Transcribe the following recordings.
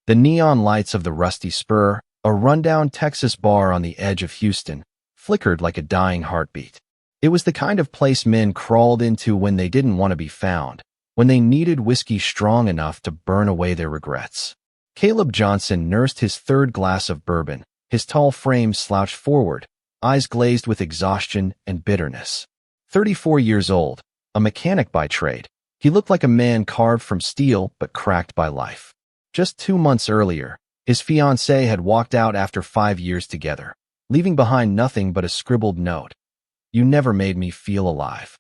The neon lights of the Rusty Spur, a rundown Texas bar on the edge of Houston, flickered like a dying heartbeat. It was the kind of place men crawled into when they didn't want to be found, when they needed whiskey strong enough to burn away their regrets. Caleb Johnson nursed his third glass of bourbon, his tall frame slouched forward, eyes glazed with exhaustion and bitterness. 34 years old, a mechanic by trade, he looked like a man carved from steel but cracked by life. Just 2 months earlier, his fiancée had walked out after 5 years together, leaving behind nothing but a scribbled note. "You never made me feel alive."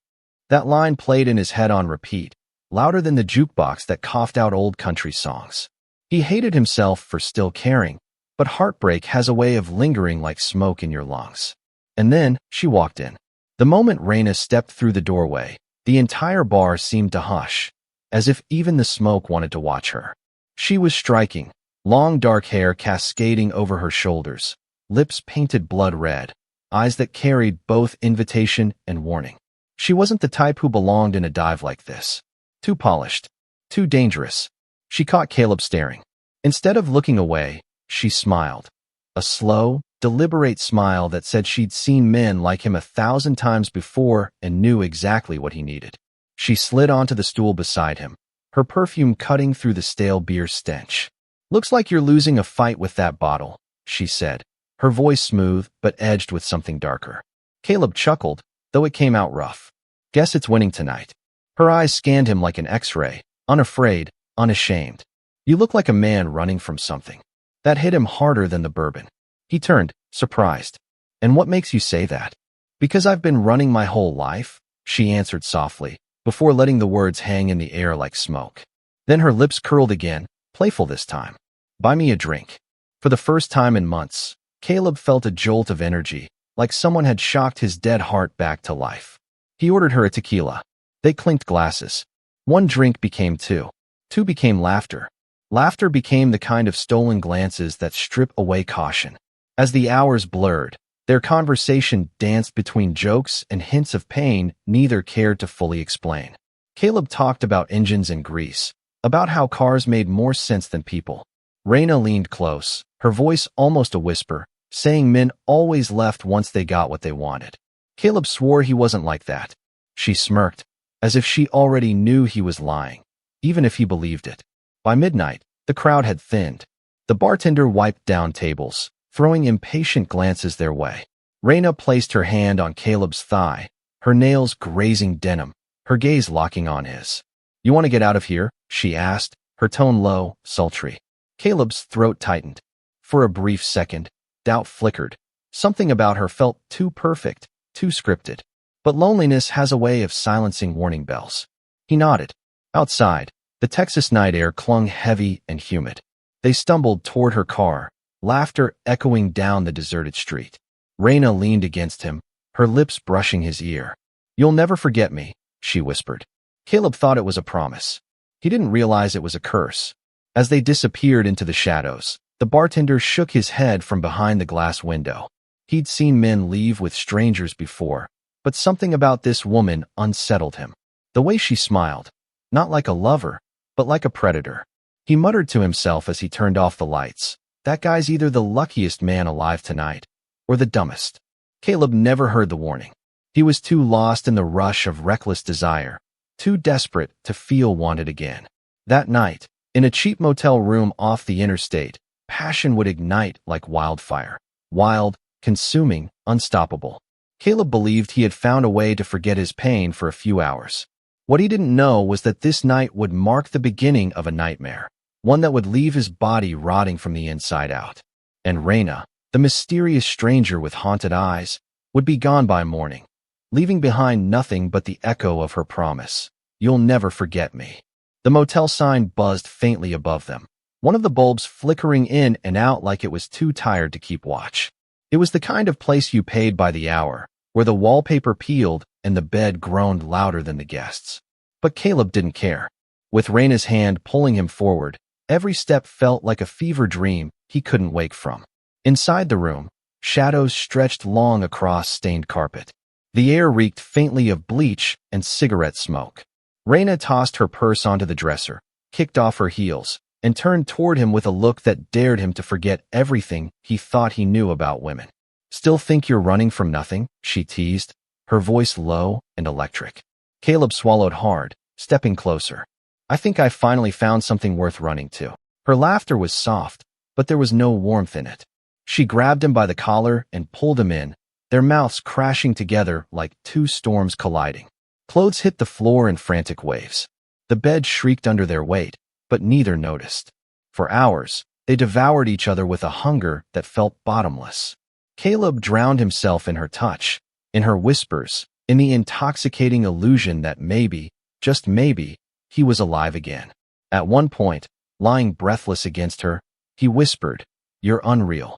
That line played in his head on repeat, louder than the jukebox that coughed out old country songs. He hated himself for still caring, but heartbreak has a way of lingering like smoke in your lungs. And then she walked in. The moment Raina stepped through the doorway, the entire bar seemed to hush, as if even the smoke wanted to watch her. She was striking, long dark hair cascading over her shoulders, lips painted blood red, eyes that carried both invitation and warning. She wasn't the type who belonged in a dive like this. Too polished, too dangerous. She caught Caleb staring. Instead of looking away, she smiled. A slow, deliberate smile that said she'd seen men like him 1,000 times before and knew exactly what he needed. She slid onto the stool beside him, her perfume cutting through the stale beer stench. "Looks like you're losing a fight with that bottle," she said, her voice smooth but edged with something darker. Caleb chuckled, though it came out rough. "Guess it's winning tonight." Her eyes scanned him like an X-ray, unafraid, unashamed. "You look like a man running from something." That hit him harder than the bourbon. He turned, surprised. "And what makes you say that?" "Because I've been running my whole life," she answered softly, before letting the words hang in the air like smoke. Then her lips curled again, playful this time. "Buy me a drink." For the first time in months, Caleb felt a jolt of energy, like someone had shocked his dead heart back to life. He ordered her a tequila. They clinked glasses. One drink became two. Two became laughter. Laughter became the kind of stolen glances that strip away caution. As the hours blurred, their conversation danced between jokes and hints of pain neither cared to fully explain. Caleb talked about engines and grease, about how cars made more sense than people. Raina leaned close, her voice almost a whisper, saying men always left once they got what they wanted. Caleb swore he wasn't like that. She smirked, as if she already knew he was lying, even if he believed it. By midnight, the crowd had thinned. The bartender wiped down tables, throwing impatient glances their way. Raina placed her hand on Caleb's thigh, her nails grazing denim, her gaze locking on his. "You want to get out of here?" she asked, her tone low, sultry. Caleb's throat tightened. For a brief second, doubt flickered. Something about her felt too perfect, too scripted. But loneliness has a way of silencing warning bells. He nodded. Outside, the Texas night air clung heavy and humid. They stumbled toward her car, laughter echoing down the deserted street. Raina leaned against him, her lips brushing his ear. "You'll never forget me," she whispered. Caleb thought it was a promise. He didn't realize it was a curse. As they disappeared into the shadows, the bartender shook his head from behind the glass window. He'd seen men leave with strangers before, but something about this woman unsettled him. The way she smiled, not like a lover, but like a predator. He muttered to himself as he turned off the lights, "That guy's either the luckiest man alive tonight, or the dumbest." Caleb never heard the warning. He was too lost in the rush of reckless desire, too desperate to feel wanted again. That night, in a cheap motel room off the interstate, passion would ignite like wildfire. Wild, consuming, unstoppable. Caleb believed he had found a way to forget his pain for a few hours. What he didn't know was that this night would mark the beginning of a nightmare, one that would leave his body rotting from the inside out. And Raina, the mysterious stranger with haunted eyes, would be gone by morning, leaving behind nothing but the echo of her promise. "You'll never forget me." The motel sign buzzed faintly above them, one of the bulbs flickering in and out like it was too tired to keep watch. It was the kind of place you paid by the hour, where the wallpaper peeled and the bed groaned louder than the guests. But Caleb didn't care. With Raina's hand pulling him forward, every step felt like a fever dream he couldn't wake from. Inside the room, shadows stretched long across stained carpet. The air reeked faintly of bleach and cigarette smoke. Raina tossed her purse onto the dresser, kicked off her heels, and turned toward him with a look that dared him to forget everything he thought he knew about women. "Still think you're running from nothing?" she teased, her voice low and electric. Caleb swallowed hard, stepping closer. "I think I finally found something worth running to." Her laughter was soft, but there was no warmth in it. She grabbed him by the collar and pulled him in, their mouths crashing together like two storms colliding. Clothes hit the floor in frantic waves. The bed shrieked under their weight, but neither noticed. For hours, they devoured each other with a hunger that felt bottomless. Caleb drowned himself in her touch, in her whispers, in the intoxicating illusion that maybe, just maybe, he was alive again. At one point, lying breathless against her, he whispered, "You're unreal."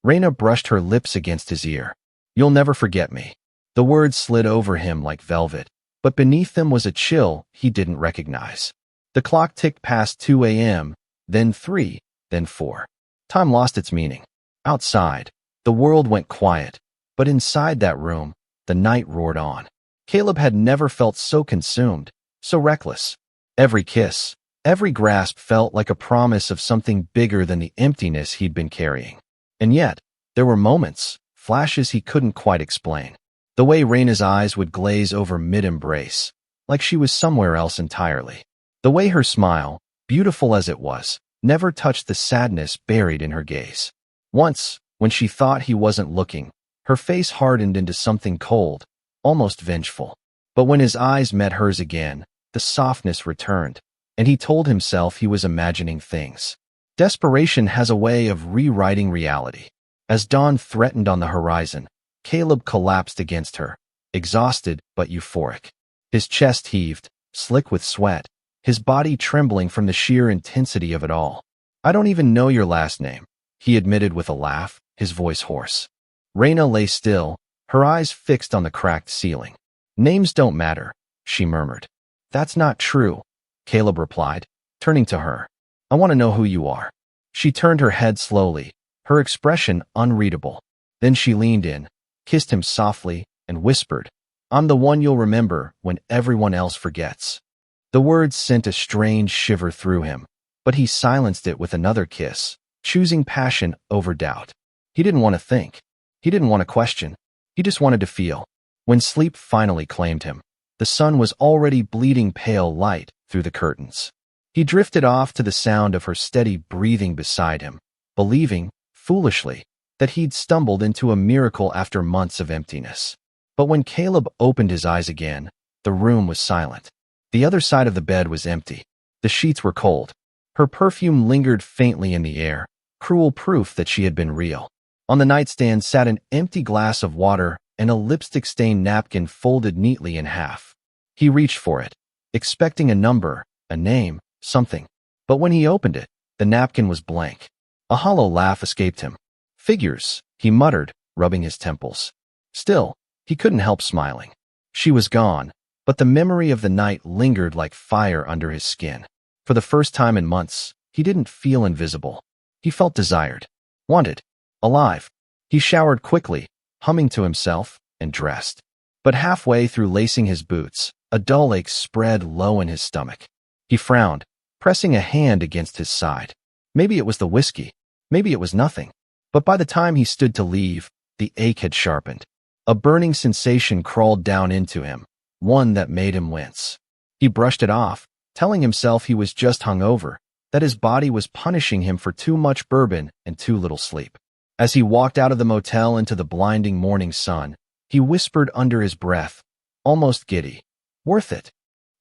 Raina brushed her lips against his ear. "You'll never forget me." The words slid over him like velvet, but beneath them was a chill he didn't recognize. The clock ticked past 2 a.m., then 3, then 4. Time lost its meaning. Outside, the world went quiet, but inside that room, the night roared on. Caleb had never felt so consumed, so reckless. Every kiss, every grasp felt like a promise of something bigger than the emptiness he'd been carrying. And yet, there were moments, flashes he couldn't quite explain. The way Raina's eyes would glaze over mid-embrace, like she was somewhere else entirely. The way her smile, beautiful as it was, never touched the sadness buried in her gaze. Once, when she thought he wasn't looking, her face hardened into something cold, almost vengeful. But when his eyes met hers again, the softness returned, and he told himself he was imagining things. Desperation has a way of rewriting reality. As dawn threatened on the horizon, Caleb collapsed against her, exhausted but euphoric. His chest heaved, slick with sweat, his body trembling from the sheer intensity of it all. "I don't even know your last name," he admitted with a laugh, his voice hoarse. Raina lay still, her eyes fixed on the cracked ceiling. "Names don't matter," she murmured. "That's not true," Caleb replied, turning to her. "I want to know who you are." She turned her head slowly, her expression unreadable. Then she leaned in, kissed him softly, and whispered, "I'm the one you'll remember when everyone else forgets." The words sent a strange shiver through him, but he silenced it with another kiss, choosing passion over doubt. He didn't want to think. He didn't want to question. He just wanted to feel. When sleep finally claimed him, the sun was already bleeding pale light through the curtains. He drifted off to the sound of her steady breathing beside him, believing, foolishly, that he'd stumbled into a miracle after months of emptiness. But when Caleb opened his eyes again, the room was silent. The other side of the bed was empty. The sheets were cold. Her perfume lingered faintly in the air, cruel proof that she had been real. On the nightstand sat an empty glass of water and a lipstick-stained napkin folded neatly in half. He reached for it, expecting a number, a name, something. But when he opened it, the napkin was blank. A hollow laugh escaped him. "Figures," he muttered, rubbing his temples. Still, he couldn't help smiling. She was gone, but the memory of the night lingered like fire under his skin. For the first time in months, he didn't feel invisible. He felt desired, wanted, alive. He showered quickly, humming to himself, and dressed. But halfway through lacing his boots, a dull ache spread low in his stomach. He frowned, pressing a hand against his side. Maybe it was the whiskey. Maybe it was nothing. But by the time he stood to leave, the ache had sharpened. A burning sensation crawled down into him, one that made him wince. He brushed it off, telling himself he was just hungover, that his body was punishing him for too much bourbon and too little sleep. As he walked out of the motel into the blinding morning sun, he whispered under his breath, almost giddy, "Worth it."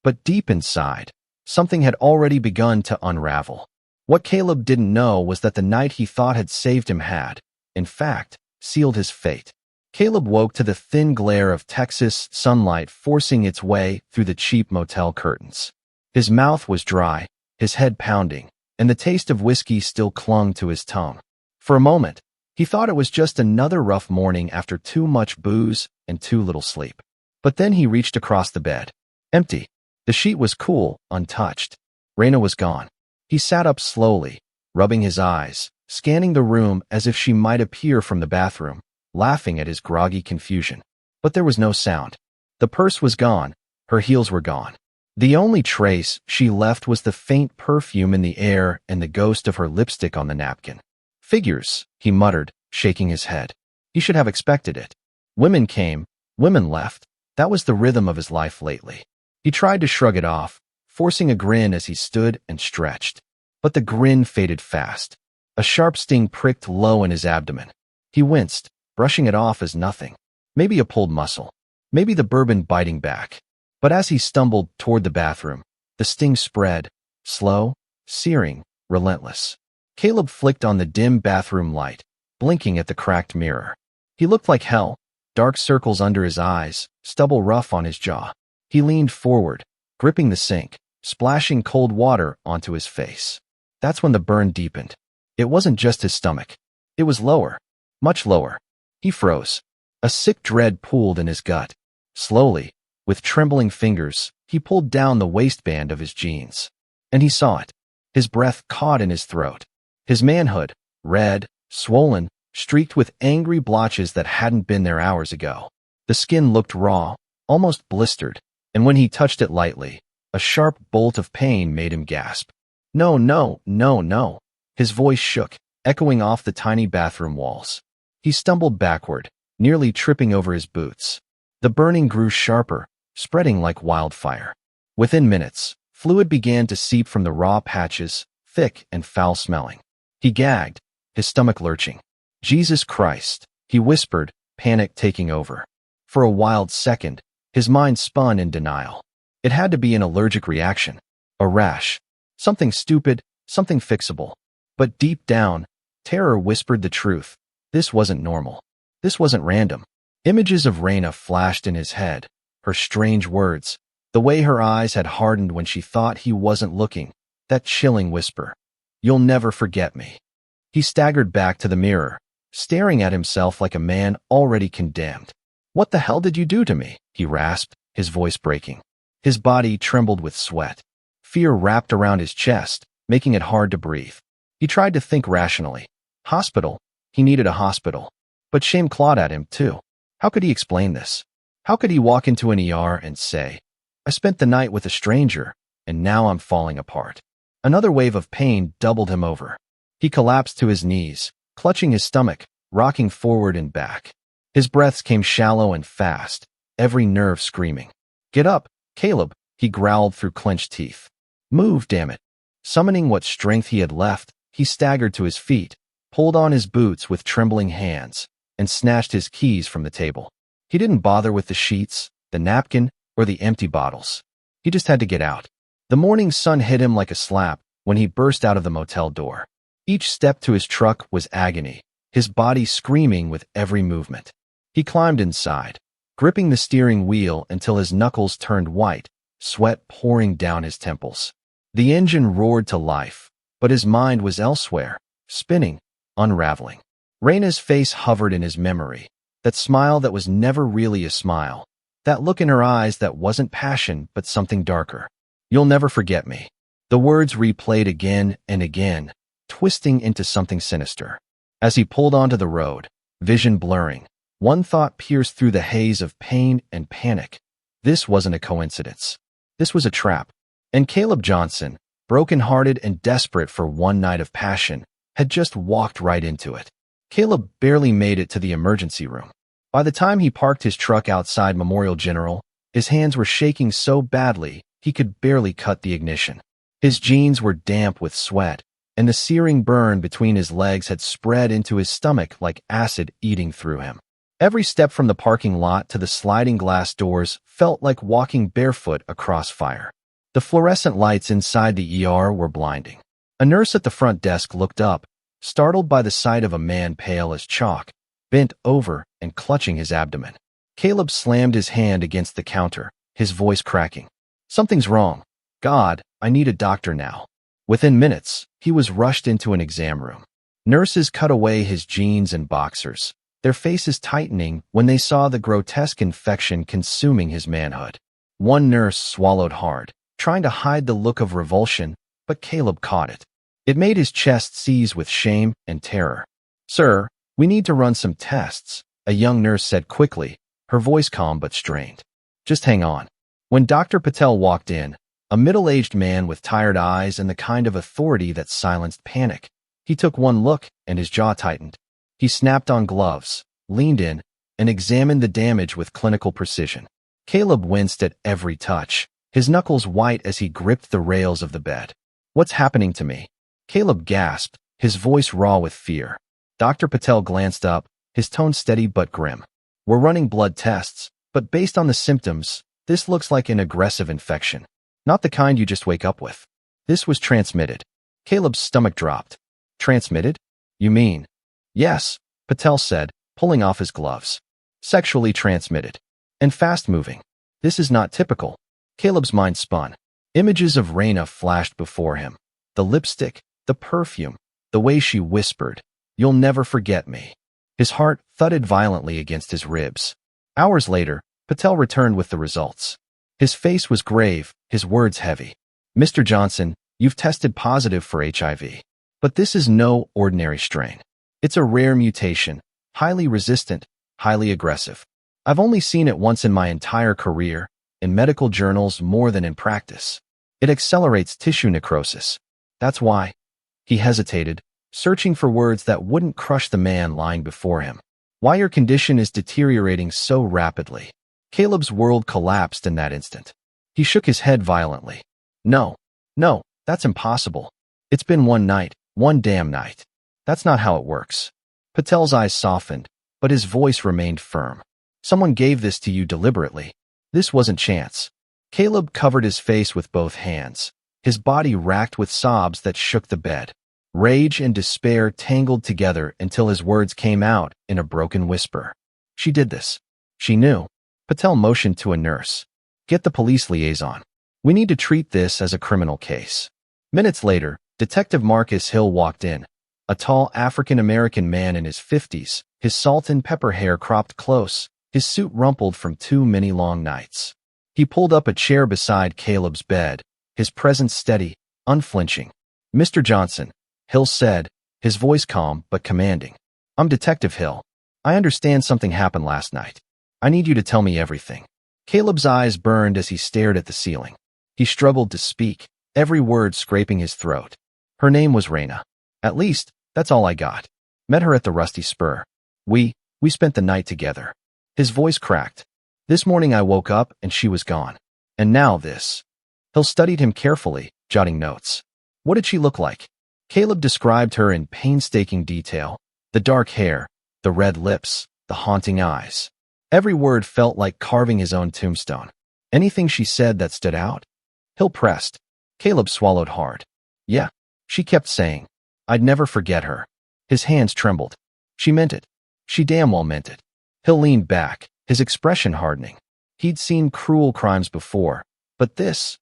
But deep inside, something had already begun to unravel. What Caleb didn't know was that the night he thought had saved him had, in fact, sealed his fate. Caleb woke to the thin glare of Texas sunlight forcing its way through the cheap motel curtains. His mouth was dry, his head pounding, and the taste of whiskey still clung to his tongue. For a moment, he thought it was just another rough morning after too much booze and too little sleep. But then he reached across the bed. Empty. The sheet was cool, untouched. Raina was gone. He sat up slowly, rubbing his eyes, scanning the room as if she might appear from the bathroom, laughing at his groggy confusion. But there was no sound. The purse was gone, her heels were gone. The only trace she left was the faint perfume in the air and the ghost of her lipstick on the napkin. Figures, he muttered, shaking his head. He should have expected it. Women came, women left. That was the rhythm of his life lately. He tried to shrug it off, forcing a grin as he stood and stretched. But the grin faded fast. A sharp sting pricked low in his abdomen. He winced, brushing it off as nothing. Maybe a pulled muscle. Maybe the bourbon biting back. But as he stumbled toward the bathroom, the sting spread, slow, searing, relentless. Caleb flicked on the dim bathroom light, blinking at the cracked mirror. He looked like hell, dark circles under his eyes, stubble rough on his jaw. He leaned forward, gripping the sink, splashing cold water onto his face. That's when the burn deepened. It wasn't just his stomach. It was lower, much lower. He froze. A sick dread pooled in his gut. Slowly, with trembling fingers, he pulled down the waistband of his jeans. And he saw it. His breath caught in his throat. His manhood, red, swollen, streaked with angry blotches that hadn't been there hours ago. The skin looked raw, almost blistered, and when he touched it lightly, a sharp bolt of pain made him gasp. No, no, no, no. His voice shook, echoing off the tiny bathroom walls. He stumbled backward, nearly tripping over his boots. The burning grew sharper, spreading like wildfire. Within minutes, fluid began to seep from the raw patches, thick and foul-smelling. He gagged, his stomach lurching. Jesus Christ, he whispered, panic taking over. For a wild second, his mind spun in denial. It had to be an allergic reaction, a rash, something stupid, something fixable. But deep down, terror whispered the truth. This wasn't normal. This wasn't random. Images of Raina flashed in his head, her strange words, the way her eyes had hardened when she thought he wasn't looking, that chilling whisper. You'll never forget me. He staggered back to the mirror, staring at himself like a man already condemned. What the hell did you do to me? He rasped, his voice breaking. His body trembled with sweat. Fear wrapped around his chest, making it hard to breathe. He tried to think rationally. Hospital. He needed a hospital. But shame clawed at him, too. How could he explain this? How could he walk into an ER and say, I spent the night with a stranger, and now I'm falling apart? Another wave of pain doubled him over. He collapsed to his knees, clutching his stomach, rocking forward and back. His breaths came shallow and fast, every nerve screaming. Get up, Caleb, he growled through clenched teeth. Move, damn it. Summoning what strength he had left, he staggered to his feet, pulled on his boots with trembling hands, and snatched his keys from the table. He didn't bother with the sheets, the napkin, or the empty bottles. He just had to get out. The morning sun hit him like a slap when he burst out of the motel door. Each step to his truck was agony, his body screaming with every movement. He climbed inside, gripping the steering wheel until his knuckles turned white, sweat pouring down his temples. The engine roared to life, but his mind was elsewhere, spinning, unraveling. Raina's face hovered in his memory, that smile that was never really a smile, that look in her eyes that wasn't passion but something darker. You'll never forget me. The words replayed again and again, twisting into something sinister. As he pulled onto the road, vision blurring, one thought pierced through the haze of pain and panic. This wasn't a coincidence. This was a trap. And Caleb Johnson, broken-hearted and desperate for one night of passion, had just walked right into it. Caleb barely made it to the emergency room. By the time he parked his truck outside Memorial General, his hands were shaking so badly he could barely cut the ignition. His jeans were damp with sweat, and the searing burn between his legs had spread into his stomach like acid eating through him. Every step from the parking lot to the sliding glass doors felt like walking barefoot across fire. The fluorescent lights inside the ER were blinding. A nurse at the front desk looked up, startled by the sight of a man pale as chalk, bent over and clutching his abdomen. Caleb slammed his hand against the counter, his voice cracking. Something's wrong. God, I need a doctor now. Within minutes, he was rushed into an exam room. Nurses cut away his jeans and boxers, their faces tightening when they saw the grotesque infection consuming his manhood. One nurse swallowed hard, trying to hide the look of revulsion, but Caleb caught it. It made his chest seize with shame and terror. Sir, we need to run some tests, a young nurse said quickly, her voice calm but strained. Just hang on. When Dr. Patel walked in, A middle-aged man with tired eyes and the kind of authority that silenced panic. He took one look, and his jaw tightened. He snapped on gloves, leaned in, and examined the damage with clinical precision. Caleb winced at every touch, his knuckles white as he gripped the rails of the bed. "What's happening to me?" Caleb gasped, his voice raw with fear. Dr. Patel glanced up, his tone steady but grim. "We're running blood tests, but based on the symptoms, this looks like an aggressive infection. Not the kind you just wake up with. This was transmitted." Caleb's stomach dropped. "Transmitted? You mean?" "Yes," Patel said, pulling off his gloves. "Sexually transmitted. And fast-moving. This is not typical." Caleb's mind spun. Images of Raina flashed before him. The lipstick, the perfume, the way she whispered, "You'll never forget me." His heart thudded violently against his ribs. Hours later, Patel returned with the results. His face was grave, his words heavy. "Mr. Johnson, you've tested positive for HIV. But this is no ordinary strain. It's a rare mutation, highly resistant, highly aggressive. I've only seen it once in my entire career, in medical journals more than in practice. It accelerates tissue necrosis. That's why." He hesitated, searching for words that wouldn't crush the man lying before him. "Why your condition is deteriorating so rapidly." Caleb's world collapsed in that instant. He shook his head violently. No, that's impossible. It's been one night, one damn night. That's not how it works." Patel's eyes softened, but his voice remained firm. "Someone gave this to you deliberately. This wasn't chance." Caleb covered his face with both hands, his body racked with sobs that shook the bed. Rage and despair tangled together until his words came out in a broken whisper. "She did this. She knew." Patel motioned to a nurse. "Get the police liaison. We need to treat this as a criminal case." Minutes later, Detective Marcus Hill walked in, a tall African-American man in his 50s, his salt and pepper hair cropped close, his suit rumpled from too many long nights. He pulled up a chair beside Caleb's bed, his presence steady, unflinching. "Mr. Johnson," Hill said, his voice calm but commanding. "I'm Detective Hill. I understand something happened last night. I need you to tell me everything." Caleb's eyes burned as he stared at the ceiling. He struggled to speak, every word scraping his throat. "Her name was Raina. At least, that's all I got. Met her at the Rusty Spur. We spent the night together." His voice cracked. "This morning I woke up and she was gone. And now this." Hill studied him carefully, jotting notes. "What did she look like?" Caleb described her in painstaking detail. The dark hair, the red lips, the haunting eyes. Every word felt like carving his own tombstone. "Anything she said that stood out?" Hill pressed. Caleb swallowed hard. "Yeah," she kept saying. "I'd never forget her." His hands trembled. "She meant it. She damn well meant it." Hill leaned back, his expression hardening. He'd seen cruel crimes before, but this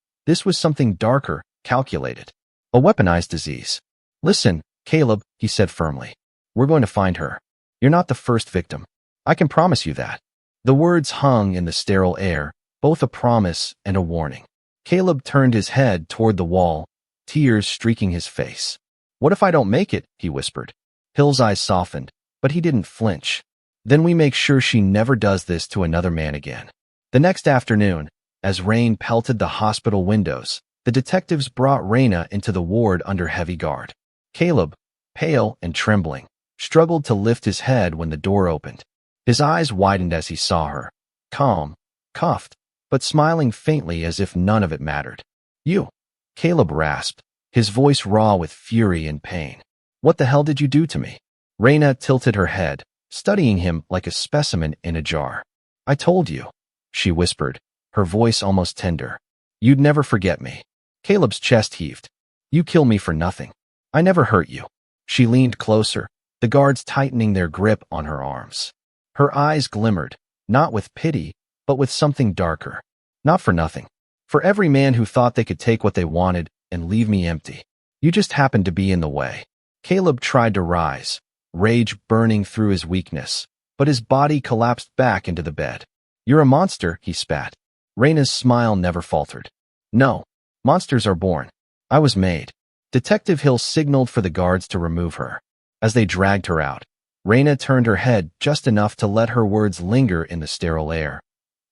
was something darker, calculated. A weaponized disease. "Listen, Caleb," he said firmly. "We're going to find her. You're not the first victim. I can promise you that." The words hung in the sterile air, both a promise and a warning. Caleb turned his head toward the wall, tears streaking his face. "What if I don't make it?" he whispered. Hill's eyes softened, but he didn't flinch. "Then we make sure she never does this to another man again." The next afternoon, as rain pelted the hospital windows, the detectives brought Raina into the ward under heavy guard. Caleb, pale and trembling, struggled to lift his head when the door opened. His eyes widened as he saw her, calm, cuffed, but smiling faintly as if none of it mattered. "You," Caleb rasped, his voice raw with fury and pain. "What the hell did you do to me?" Raina tilted her head, studying him like a specimen in a jar. "I told you," she whispered, her voice almost tender. "You'd never forget me." Caleb's chest heaved. "You kill me for nothing. I never hurt you." She leaned closer, the guards tightening their grip on her arms. Her eyes glimmered, not with pity, but with something darker. "Not for nothing. For every man who thought they could take what they wanted and leave me empty. You just happened to be in the way." Caleb tried to rise, rage burning through his weakness, but his body collapsed back into the bed. "You're a monster," he spat. Raina's smile never faltered. "No, monsters are born. I was made." Detective Hill signaled for the guards to remove her. As they dragged her out, Raina turned her head just enough to let her words linger in the sterile air.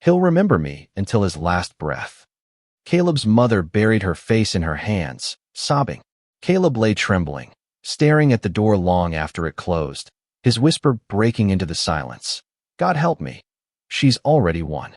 "He'll remember me until his last breath." Caleb's mother buried her face in her hands, sobbing. Caleb lay trembling, staring at the door long after it closed, his whisper breaking into the silence. God help me. She's already won.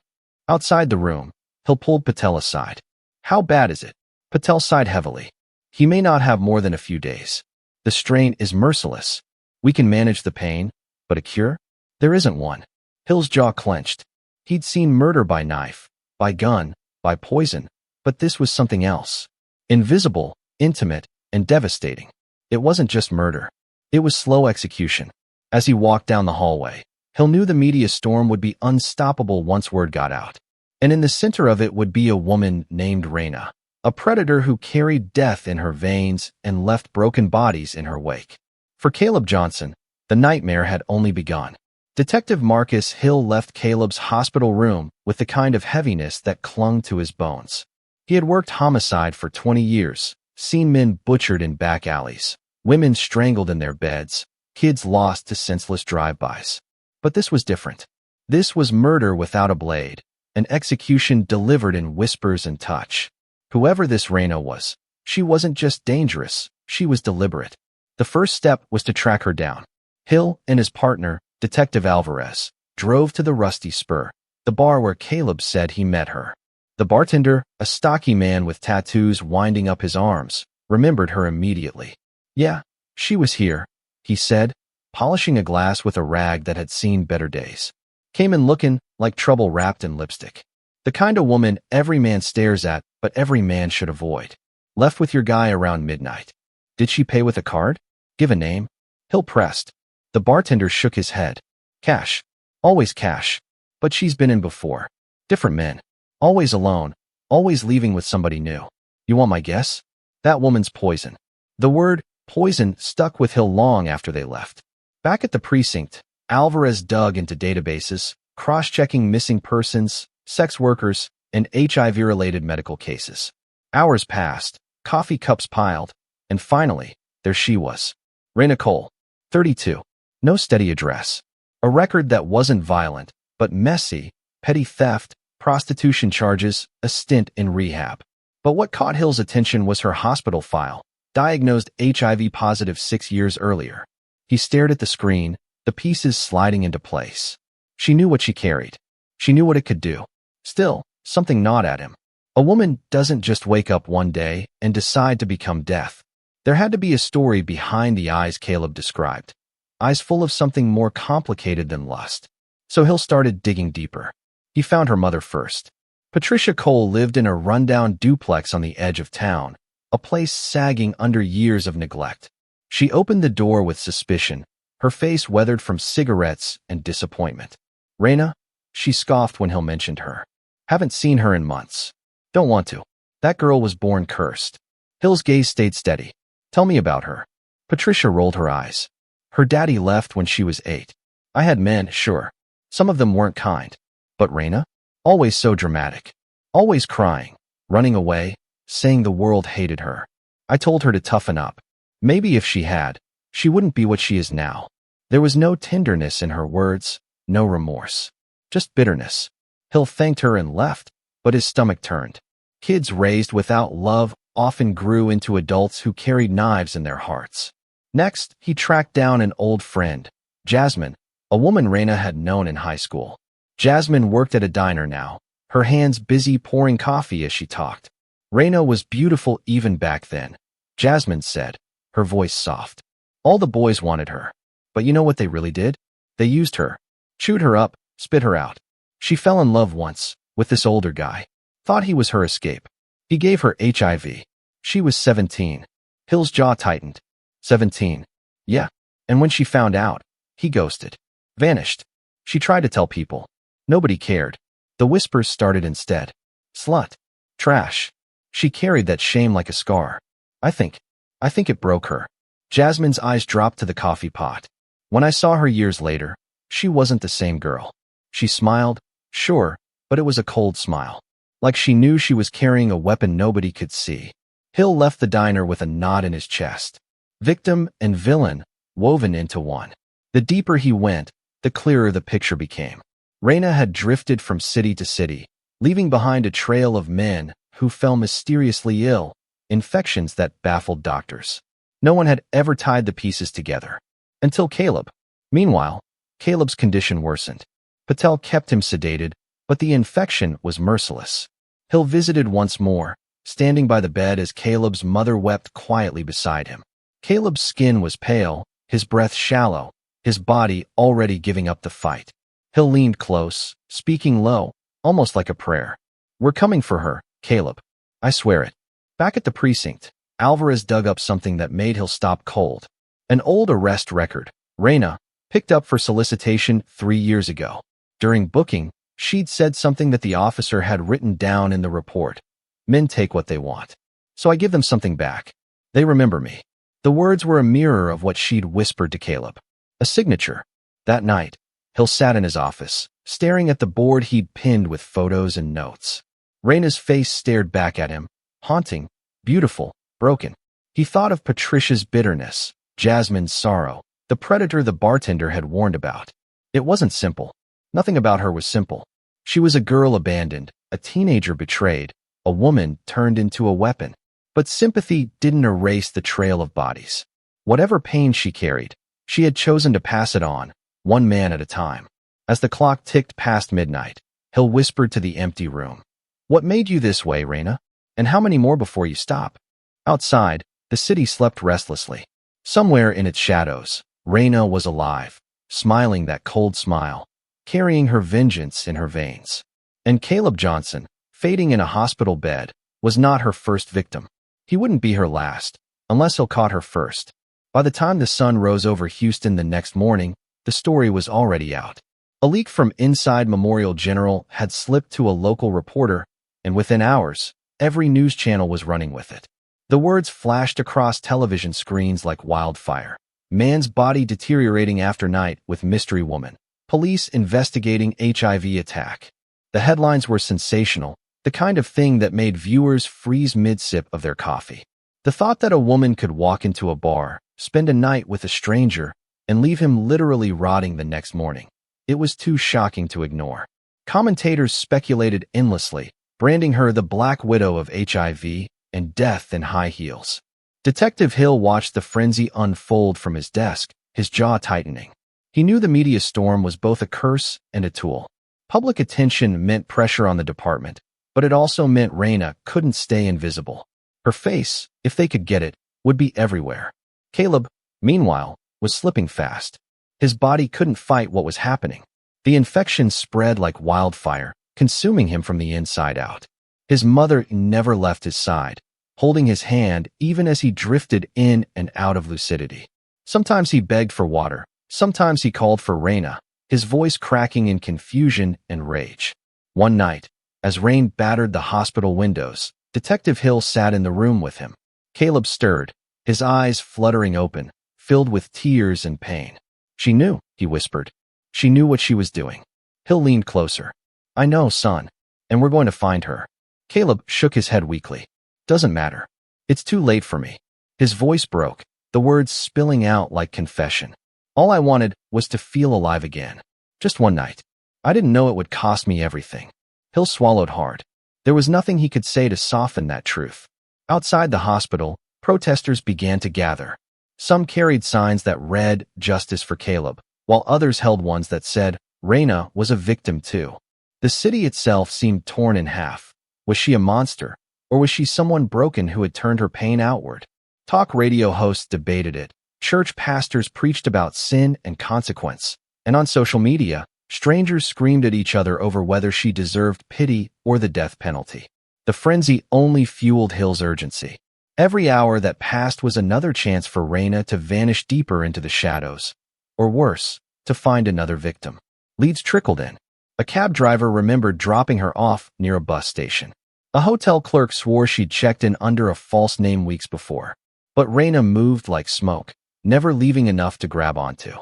Outside the room, Hill pulled Patel aside. How bad is it? Patel sighed heavily. He may not have more than a few days. The strain is merciless. We can manage the pain, but a cure? There isn't one. Hill's jaw clenched. He'd seen murder by knife, by gun, by poison, but this was something else. Invisible, intimate, and devastating. It wasn't just murder. It was slow execution. As he walked down the hallway, Hill knew the media storm would be unstoppable once word got out. And in the center of it would be a woman named Raina, a predator who carried death in her veins and left broken bodies in her wake. For Caleb Johnson, the nightmare had only begun. Detective Marcus Hill left Caleb's hospital room with the kind of heaviness that clung to his bones. He had worked homicide for 20 years, seen men butchered in back alleys, women strangled in their beds, kids lost to senseless drive-bys. But this was different. This was murder without a blade, an execution delivered in whispers and touch. Whoever this Raina was, she wasn't just dangerous, she was deliberate. The first step was to track her down. Hill and his partner, Detective Alvarez, drove to the Rusty Spur, the bar where Caleb said he met her. The bartender, a stocky man with tattoos winding up his arms, remembered her immediately. Yeah, she was here, he said, polishing a glass with a rag that had seen better days. Came in looking like trouble wrapped in lipstick. The kind of woman every man stares at, but every man should avoid. Left with your guy around midnight. Did she pay with a card? Give a name. Hill pressed. The bartender shook his head. Cash. Always cash. But she's been in before. Different men. Always alone. Always leaving with somebody new. You want my guess? That woman's Poison. The word poison stuck with Hill long after they left. Back at the precinct, Alvarez dug into databases, cross-checking missing persons, sex workers, and HIV-related medical cases. Hours passed, coffee cups piled, and finally, there she was. Raina Cole, 32. No steady address. A record that wasn't violent, but messy, petty theft, prostitution charges, a stint in rehab. But what caught Hill's attention was her hospital file, diagnosed HIV positive 6 years earlier. He stared at the screen, the pieces sliding into place. She knew what she carried. She knew what it could do. Still, something gnawed at him. A woman doesn't just wake up one day and decide to become death. There had to be a story behind the eyes Caleb described. Eyes full of something more complicated than lust. So Hill started digging deeper. He found her mother first. Patricia Cole lived in a rundown duplex on the edge of town, a place sagging under years of neglect. She opened the door with suspicion, her face weathered from cigarettes and disappointment. Raina? She scoffed when Hill mentioned her. Haven't seen her in months. Don't want to. That girl was born cursed. Hill's gaze stayed steady. Tell me about her. Patricia rolled her eyes. Her daddy left when she was 8. I had men, sure. Some of them weren't kind. But Raina? Always so dramatic. Always crying, running away, saying the world hated her. I told her to toughen up. Maybe if she had, she wouldn't be what she is now. There was no tenderness in her words, no remorse. Just bitterness. Hill thanked her and left, but his stomach turned. Kids raised without love often grew into adults who carried knives in their hearts. Next, he tracked down an old friend, Jasmine, a woman Raina had known in high school. Jasmine worked at a diner now, her hands busy pouring coffee as she talked. Raina was beautiful even back then, Jasmine said, her voice soft. All the boys wanted her. But you know what they really did? They used her. Chewed her up, spit her out. She fell in love once, with this older guy. Thought he was her escape. He gave her HIV. She was 17. Hill's jaw tightened. 17. Yeah. And when she found out, he ghosted. Vanished. She tried to tell people. Nobody cared. The whispers started instead. Slut. Trash. She carried that shame like a scar. I think it broke her. Jasmine's eyes dropped to the coffee pot. When I saw her years later, she wasn't the same girl. She smiled, sure, but it was a cold smile. Like she knew she was carrying a weapon nobody could see. Hill left the diner with a knot in his chest. Victim and villain, woven into one. The deeper he went, the clearer the picture became. Raina had drifted from city to city, leaving behind a trail of men who fell mysteriously ill, infections that baffled doctors. No one had ever tied the pieces together. Until Caleb. Meanwhile, Caleb's condition worsened. Patel kept him sedated, but the infection was merciless. Hill visited once more, standing by the bed as Caleb's mother wept quietly beside him. Caleb's skin was pale, his breath shallow, his body already giving up the fight. Hill leaned close, speaking low, almost like a prayer. "We're coming for her, Caleb. I swear it." Back at the precinct, Alvarez dug up something that made Hill stop cold. An old arrest record, Reyna, picked up for solicitation 3 years ago. During booking, she'd said something that the officer had written down in the report. "Men take what they want. So I give them something back. They remember me." The words were a mirror of what she'd whispered to Caleb. A signature. That night, Hill sat in his office, staring at the board he'd pinned with photos and notes. Reyna's face stared back at him, haunting, beautiful, broken. He thought of Patricia's bitterness, Jasmine's sorrow, the predator the bartender had warned about. It wasn't simple. Nothing about her was simple. She was a girl abandoned, a teenager betrayed, a woman turned into a weapon. But sympathy didn't erase the trail of bodies. Whatever pain she carried, she had chosen to pass it on, one man at a time. As the clock ticked past midnight, Hill whispered to the empty room. "What made you this way, Reyna? And how many more before you stop?" Outside, the city slept restlessly. Somewhere in its shadows, Reyna was alive, smiling that cold smile, carrying her vengeance in her veins. And Caleb Johnson, fading in a hospital bed, was not her first victim. He wouldn't be her last, unless Hill caught her first. By the time the sun rose over Houston the next morning, the story was already out. A leak from inside Memorial General had slipped to a local reporter, and within hours, every news channel was running with it. The words flashed across television screens like wildfire. Man's body deteriorating after night with mystery woman. Police investigating HIV attack. The headlines were sensational, the kind of thing that made viewers freeze mid-sip of their coffee. The thought that a woman could walk into a bar, spend a night with a stranger, and leave him literally rotting the next morning. It was too shocking to ignore. Commentators speculated endlessly, branding her the Black Widow of HIV and death in high heels. Detective Hill watched the frenzy unfold from his desk, his jaw tightening. He knew the media storm was both a curse and a tool. Public attention meant pressure on the department, but it also meant Reyna couldn't stay invisible. Her face, if they could get it, would be everywhere. Caleb, meanwhile, was slipping fast. His body couldn't fight what was happening. The infection spread like wildfire, consuming him from the inside out. His mother never left his side, holding his hand even as he drifted in and out of lucidity. Sometimes he begged for water, sometimes he called for Reyna, his voice cracking in confusion and rage. One night, as rain battered the hospital windows, Detective Hill sat in the room with him. Caleb stirred, his eyes fluttering open, filled with tears and pain. "She knew," he whispered. "She knew what she was doing." Hill leaned closer. "I know, son. And we're going to find her." Caleb shook his head weakly. "Doesn't matter. It's too late for me." His voice broke, the words spilling out like confession. "All I wanted was to feel alive again. Just one night. I didn't know it would cost me everything." Hill swallowed hard. There was nothing he could say to soften that truth. Outside the hospital, protesters began to gather. Some carried signs that read, "Justice for Caleb," while others held ones that said, "Reyna was a victim too." The city itself seemed torn in half. Was she a monster, or was she someone broken who had turned her pain outward? Talk radio hosts debated it. Church pastors preached about sin and consequence. And on social media, strangers screamed at each other over whether she deserved pity or the death penalty. The frenzy only fueled Hill's urgency. Every hour that passed was another chance for Reyna to vanish deeper into the shadows. Or worse, to find another victim. Leads trickled in. A cab driver remembered dropping her off near a bus station. A hotel clerk swore she'd checked in under a false name weeks before. But Reyna moved like smoke, never leaving enough to grab onto.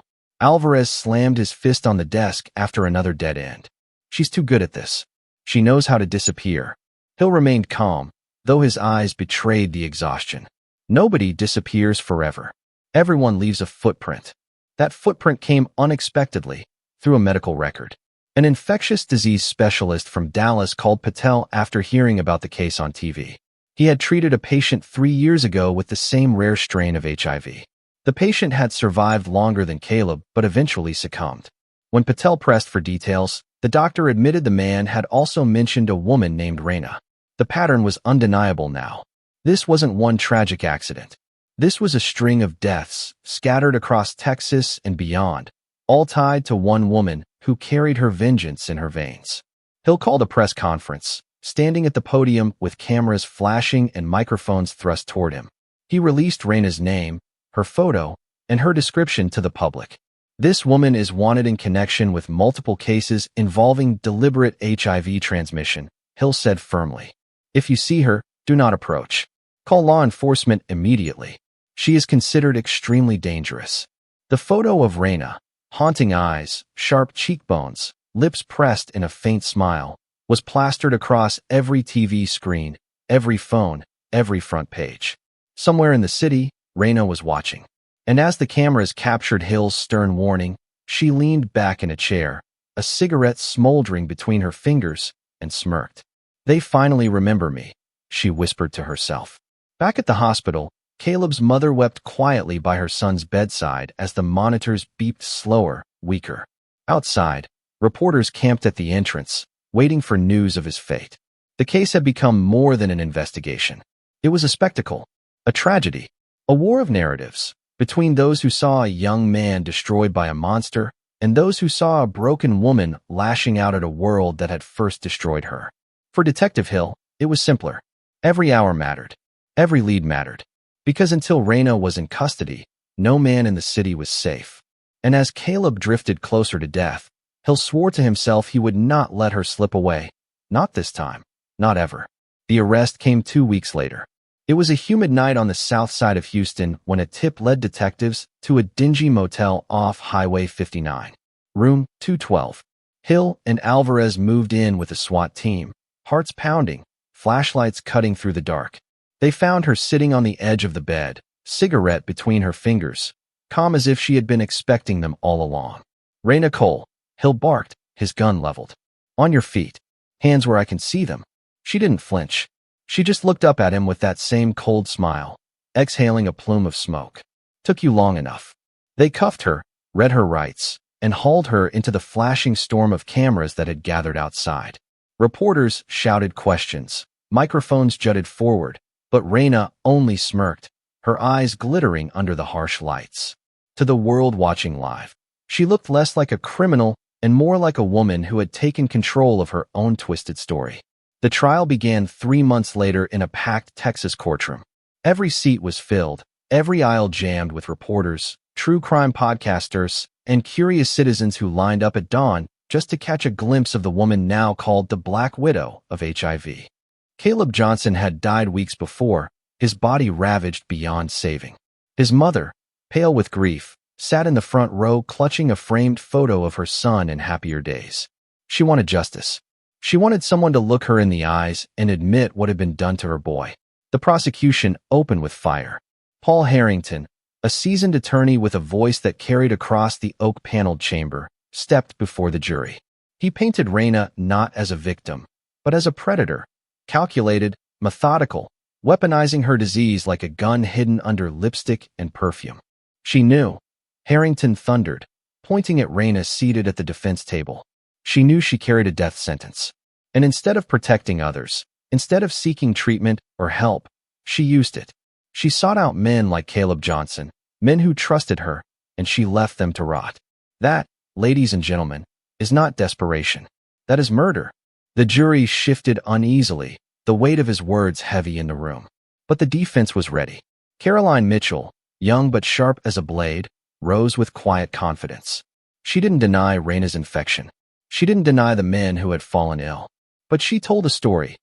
Alvarez slammed his fist on the desk after another dead end. "She's too good at this. She knows how to disappear." Hill remained calm, though his eyes betrayed the exhaustion. Nobody disappears forever. Everyone leaves a footprint. That footprint came unexpectedly, through a medical record. An infectious disease specialist from Dallas called Patel after hearing about the case on TV. He had treated a patient 3 years ago with the same rare strain of HIV. The patient had survived longer than Caleb, but eventually succumbed. When Patel pressed for details, the doctor admitted the man had also mentioned a woman named Raina. The pattern was undeniable now. This wasn't one tragic accident. This was a string of deaths scattered across Texas and beyond, all tied to one woman who carried her vengeance in her veins. Hill called a press conference, standing at the podium with cameras flashing and microphones thrust toward him. He released Raina's name, her photo, and her description to the public. This woman is wanted in connection with multiple cases involving deliberate HIV transmission, Hill said firmly. If you see her, do not approach. Call law enforcement immediately. She is considered extremely dangerous. The photo of Raina, haunting eyes, sharp cheekbones, lips pressed in a faint smile, was plastered across every TV screen, every phone, every front page. Somewhere in the city, Raina was watching. And as the cameras captured Hill's stern warning, she leaned back in a chair, a cigarette smoldering between her fingers, and smirked. They finally remember me, she whispered to herself. Back at the hospital, Caleb's mother wept quietly by her son's bedside as the monitors beeped slower, weaker. Outside, reporters camped at the entrance, waiting for news of his fate. The case had become more than an investigation. It was a spectacle, a tragedy, a war of narratives, between those who saw a young man destroyed by a monster and those who saw a broken woman lashing out at a world that had first destroyed her. For Detective Hill, it was simpler. Every hour mattered. Every lead mattered. Because until Raina was in custody, no man in the city was safe. And as Caleb drifted closer to death, Hill swore to himself he would not let her slip away. Not this time. Not ever. The arrest came 2 weeks later. It was a humid night on the south side of Houston when a tip led detectives to a dingy motel off Highway 59. Room 212. Hill and Alvarez moved in with a SWAT team, hearts pounding, flashlights cutting through the dark. They found her sitting on the edge of the bed, cigarette between her fingers, calm as if she had been expecting them all along. Raina Cole, Hill barked, his gun leveled. On your feet. Hands where I can see them. She didn't flinch. She just looked up at him with that same cold smile, exhaling a plume of smoke. Took you long enough. They cuffed her, read her rights, and hauled her into the flashing storm of cameras that had gathered outside. Reporters shouted questions. Microphones jutted forward, but Raina only smirked, her eyes glittering under the harsh lights. To the world watching live, she looked less like a criminal and more like a woman who had taken control of her own twisted story. The trial began 3 months later in a packed Texas courtroom. Every seat was filled, every aisle jammed with reporters, true crime podcasters, and curious citizens who lined up at dawn just to catch a glimpse of the woman now called the Black Widow of HIV. Caleb Johnson had died weeks before, his body ravaged beyond saving. His mother, pale with grief, sat in the front row clutching a framed photo of her son in happier days. She wanted justice. She wanted someone to look her in the eyes and admit what had been done to her boy. The prosecution opened with fire. Paul Harrington, a seasoned attorney with a voice that carried across the oak-paneled chamber, stepped before the jury. He painted Raina not as a victim, but as a predator, calculated, methodical, weaponizing her disease like a gun hidden under lipstick and perfume. She knew. Harrington thundered, pointing at Raina seated at the defense table. She knew she carried a death sentence. And instead of protecting others, instead of seeking treatment or help, she used it. She sought out men like Caleb Johnson, men who trusted her, and she left them to rot. That, ladies and gentlemen, is not desperation. That is murder. The jury shifted uneasily, the weight of his words heavy in the room. But the defense was ready. Caroline Mitchell, young but sharp as a blade, rose with quiet confidence. She didn't deny Raina's infection. She didn't deny the men who had fallen ill. But she told a story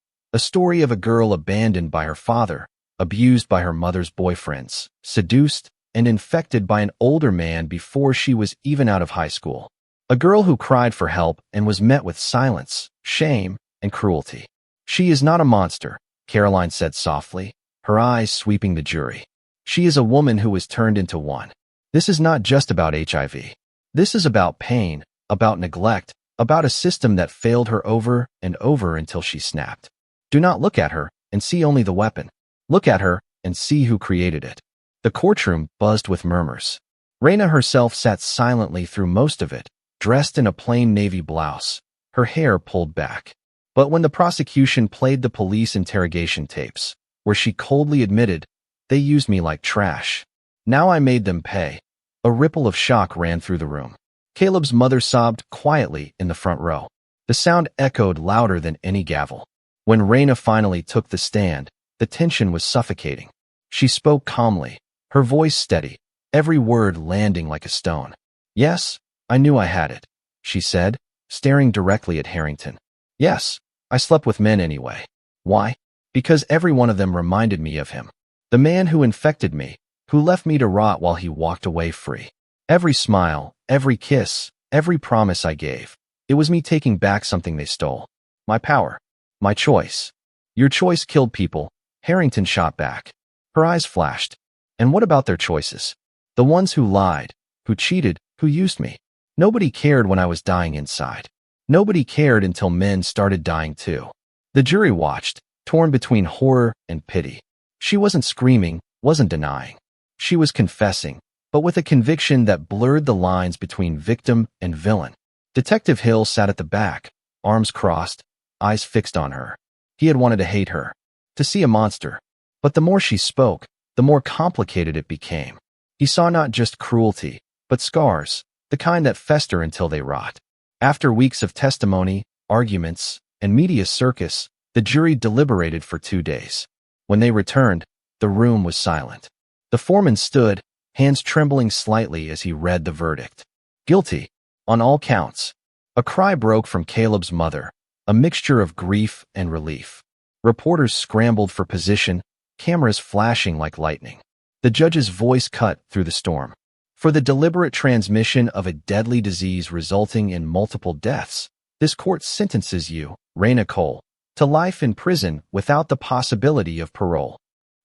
of a girl abandoned by her father, abused by her mother's boyfriends, seduced, and infected by an older man before she was even out of high school. A girl who cried for help and was met with silence, shame, and cruelty. She is not a monster, Caroline said softly, her eyes sweeping the jury. She is a woman who was turned into one. This is not just about HIV. This is about pain, about neglect, about a system that failed her over and over until she snapped. Do not look at her and see only the weapon. Look at her and see who created it. The courtroom buzzed with murmurs. Raina herself sat silently through most of it, dressed in a plain navy blouse, her hair pulled back. But when the prosecution played the police interrogation tapes, where she coldly admitted, "They used me like trash. Now I made them pay," a ripple of shock ran through the room. Caleb's mother sobbed quietly in the front row. The sound echoed louder than any gavel. When Raina finally took the stand, the tension was suffocating. She spoke calmly, her voice steady, every word landing like a stone. "Yes, I knew I had it," she said, staring directly at Harrington. "Yes, I slept with men anyway. Why? Because every one of them reminded me of him. The man who infected me, who left me to rot while he walked away free. Every smile, every kiss, every promise I gave. It was me taking back something they stole. My power. My choice." "Your choice killed people," Harrington shot back. Her eyes flashed. "And what about their choices? The ones who lied, who cheated, who used me. Nobody cared when I was dying inside. Nobody cared until men started dying too." The jury watched, torn between horror and pity. She wasn't screaming, wasn't denying. She was confessing, but with a conviction that blurred the lines between victim and villain. Detective Hill sat at the back, arms crossed, eyes fixed on her. He had wanted to hate her, to see a monster. But the more she spoke, the more complicated it became. He saw not just cruelty, but scars, the kind that fester until they rot. After weeks of testimony, arguments, and media circus, the jury deliberated for 2 days. When they returned, the room was silent. The foreman stood, hands trembling slightly as he read the verdict. "Guilty, on all counts." A cry broke from Caleb's mother, a mixture of grief and relief. Reporters scrambled for position, cameras flashing like lightning. The judge's voice cut through the storm. "For the deliberate transmission of a deadly disease resulting in multiple deaths, this court sentences you, Raina Cole, to life in prison without the possibility of parole."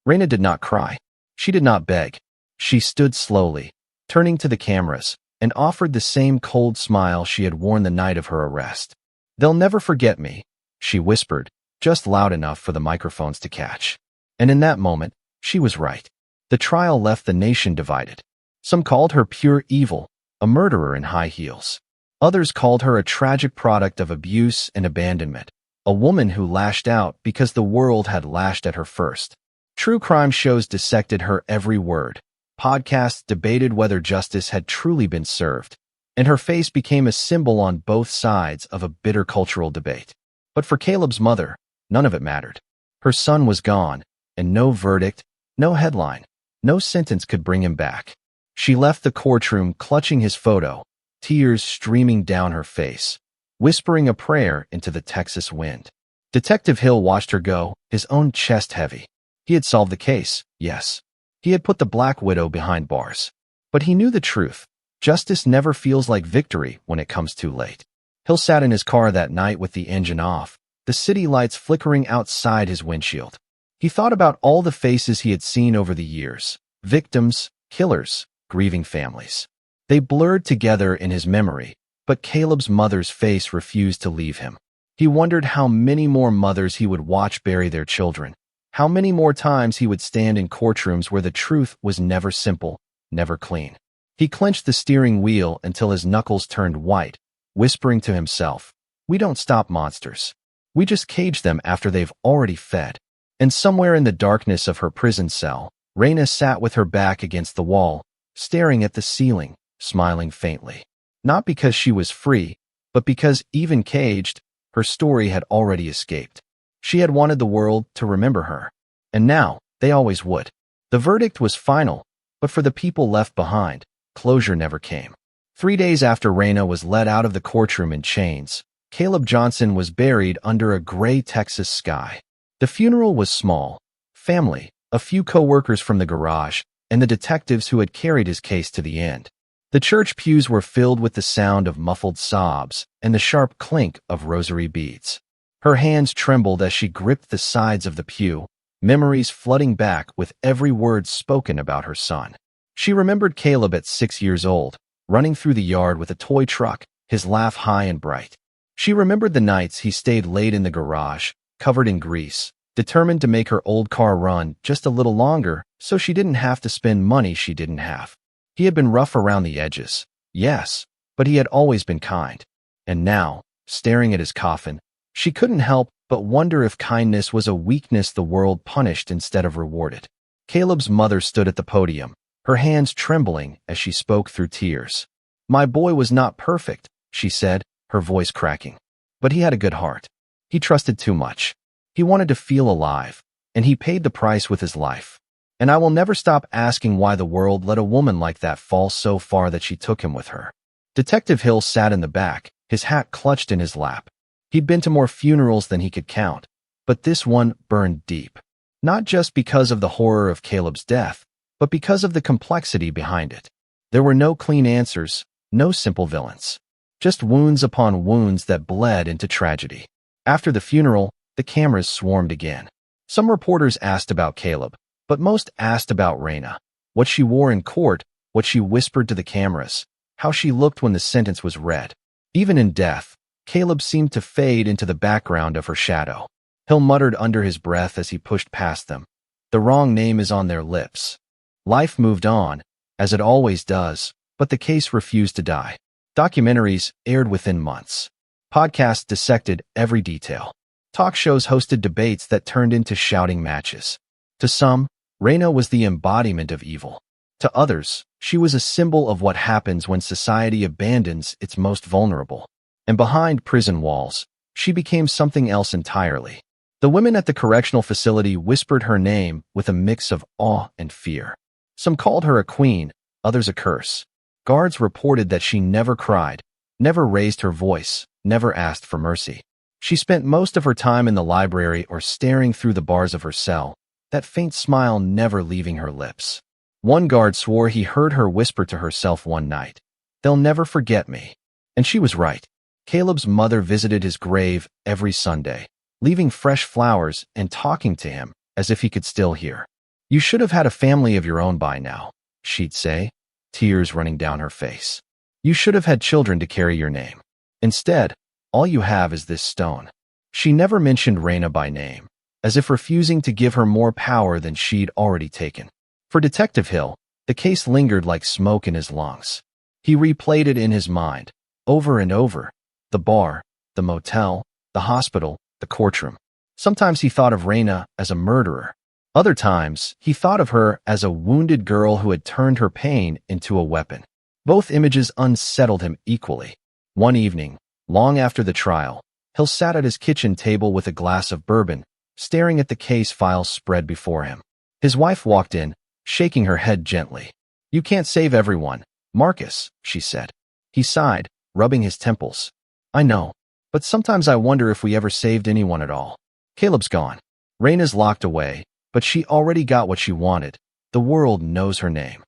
Raina did not cry. She did not beg. She stood slowly, turning to the cameras, and offered the same cold smile she had worn the night of her arrest. "They'll never forget me," she whispered, just loud enough for the microphones to catch. And in that moment, she was right. The trial left the nation divided. Some called her pure evil, a murderer in high heels. Others called her a tragic product of abuse and abandonment, a woman who lashed out because the world had lashed at her first. True crime shows dissected her every word. Podcasts debated whether justice had truly been served, and her face became a symbol on both sides of a bitter cultural debate. But for Caleb's mother, none of it mattered. Her son was gone, and no verdict, no headline, no sentence could bring him back. She left the courtroom clutching his photo, tears streaming down her face, whispering a prayer into the Texas wind. Detective Hill watched her go, his own chest heavy. He had solved the case, yes. He had put the Black Widow behind bars. But he knew the truth. Justice never feels like victory when it comes too late. Hill sat in his car that night with the engine off, the city lights flickering outside his windshield. He thought about all the faces he had seen over the years, victims, killers, grieving families. They blurred together in his memory, but Caleb's mother's face refused to leave him. He wondered how many more mothers he would watch bury their children, how many more times he would stand in courtrooms where the truth was never simple, never clean. He clenched the steering wheel until his knuckles turned white, whispering to himself, "We don't stop monsters. We just cage them after they've already fed." And somewhere in the darkness of her prison cell, Raina sat with her back against the wall, staring at the ceiling, smiling faintly. Not because she was free, but because, even caged, her story had already escaped. She had wanted the world to remember her. And now, they always would. The verdict was final, but for the people left behind, closure never came. 3 days after Raina was let out of the courtroom in chains, Caleb Johnson was buried under a gray Texas sky. The funeral was small. Family, a few co-workers from the garage, and the detectives who had carried his case to the end. The church pews were filled with the sound of muffled sobs and the sharp clink of rosary beads. Her hands trembled as she gripped the sides of the pew, memories flooding back with every word spoken about her son. She remembered Caleb at 6 years old, running through the yard with a toy truck, his laugh high and bright. She remembered the nights he stayed late in the garage, covered in grease, determined to make her old car run just a little longer so she didn't have to spend money she didn't have. He had been rough around the edges, yes, but he had always been kind. And now, staring at his coffin, she couldn't help but wonder if kindness was a weakness the world punished instead of rewarded. Caleb's mother stood at the podium, her hands trembling as she spoke through tears. "My boy was not perfect," she said, her voice cracking. "But he had a good heart. He trusted too much. He wanted to feel alive, and he paid the price with his life. And I will never stop asking why the world let a woman like that fall so far that she took him with her." Detective Hill sat in the back, his hat clutched in his lap. He'd been to more funerals than he could count, but this one burned deep. Not just because of the horror of Caleb's death, but because of the complexity behind it. There were no clean answers, no simple villains. Just wounds upon wounds that bled into tragedy. After the funeral, the cameras swarmed again. Some reporters asked about Caleb, but most asked about Raina. What she wore in court, what she whispered to the cameras, how she looked when the sentence was read. Even in death, Caleb seemed to fade into the background of her shadow. Hill muttered under his breath as he pushed past them. The wrong name is on their lips. Life moved on, as it always does, but the case refused to die. Documentaries aired within months. Podcasts dissected every detail. Talk shows hosted debates that turned into shouting matches. To some, Raina was the embodiment of evil. To others, she was a symbol of what happens when society abandons its most vulnerable. And behind prison walls, she became something else entirely. The women at the correctional facility whispered her name with a mix of awe and fear. Some called her a queen, others a curse. Guards reported that she never cried, never raised her voice, never asked for mercy. She spent most of her time in the library or staring through the bars of her cell, that faint smile never leaving her lips. One guard swore he heard her whisper to herself one night, "They'll never forget me." And she was right. Caleb's mother visited his grave every Sunday, leaving fresh flowers and talking to him as if he could still hear. "You should have had a family of your own by now," she'd say, tears running down her face. "You should have had children to carry your name. Instead, all you have is this stone." She never mentioned Raina by name, as if refusing to give her more power than she'd already taken. For Detective Hill, the case lingered like smoke in his lungs. He replayed it in his mind, over and over. The bar, the motel, the hospital, the courtroom. Sometimes he thought of Raina as a murderer. Other times, he thought of her as a wounded girl who had turned her pain into a weapon. Both images unsettled him equally. One evening, long after the trial, Hill sat at his kitchen table with a glass of bourbon, staring at the case files spread before him. His wife walked in, shaking her head gently. "You can't save everyone, Marcus," she said. He sighed, rubbing his temples. "I know, but sometimes I wonder if we ever saved anyone at all." Caleb's gone. Raina's locked away, but she already got what she wanted. The world knows her name.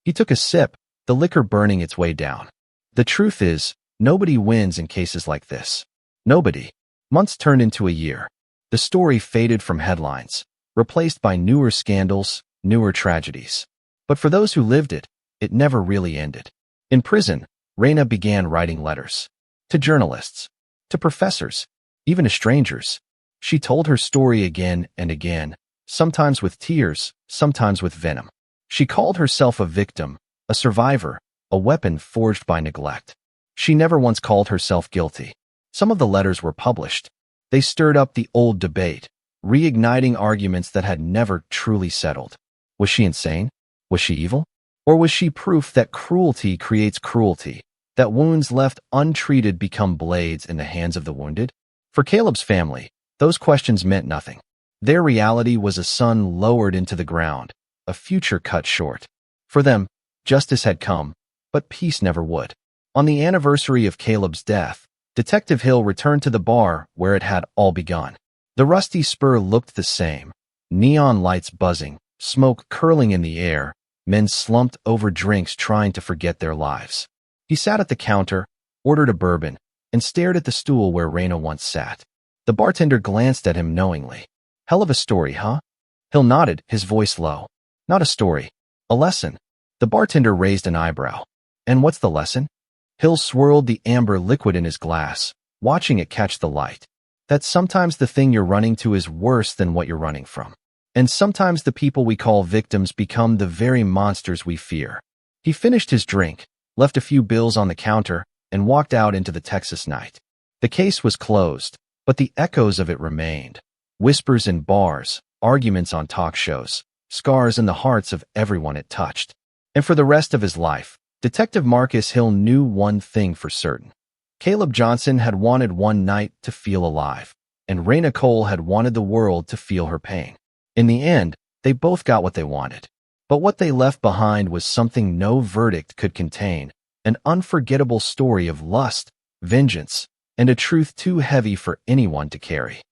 He took a sip, the liquor burning its way down. The truth is, nobody wins in cases like this. Nobody. Months turned into a year. The story faded from headlines, replaced by newer scandals, newer tragedies. But for those who lived it, it never really ended. In prison, Raina began writing letters. To journalists. To professors. Even to strangers. She told her story again and again, sometimes with tears, sometimes with venom. She called herself a victim, a survivor, a weapon forged by neglect. She never once called herself guilty. Some of the letters were published. They stirred up the old debate, reigniting arguments that had never truly settled. Was she insane? Was she evil? Or was she proof that cruelty creates cruelty, that wounds left untreated become blades in the hands of the wounded? For Caleb's family, those questions meant nothing. Their reality was a son lowered into the ground, a future cut short. For them, justice had come, but peace never would. On the anniversary of Caleb's death, Detective Hill returned to the bar where it had all begun. The rusty spur looked the same, neon lights buzzing, smoke curling in the air, men slumped over drinks trying to forget their lives. He sat at the counter, ordered a bourbon, and stared at the stool where Raina once sat. The bartender glanced at him knowingly. "Hell of a story, huh?" Hill nodded, his voice low. "Not a story. A lesson." The bartender raised an eyebrow. "And what's the lesson?" Hill swirled the amber liquid in his glass, watching it catch the light. That sometimes the thing you're running to is worse than what you're running from. And sometimes the people we call victims become the very monsters we fear. He finished his drink, left a few bills on the counter, and walked out into the Texas night. The case was closed, but the echoes of it remained. Whispers in bars, arguments on talk shows, scars in the hearts of everyone it touched. And for the rest of his life, Detective Marcus Hill knew one thing for certain. Caleb Johnson had wanted one night to feel alive, and Raina Cole had wanted the world to feel her pain. In the end, they both got what they wanted. But what they left behind was something no verdict could contain, an unforgettable story of lust, vengeance, and a truth too heavy for anyone to carry.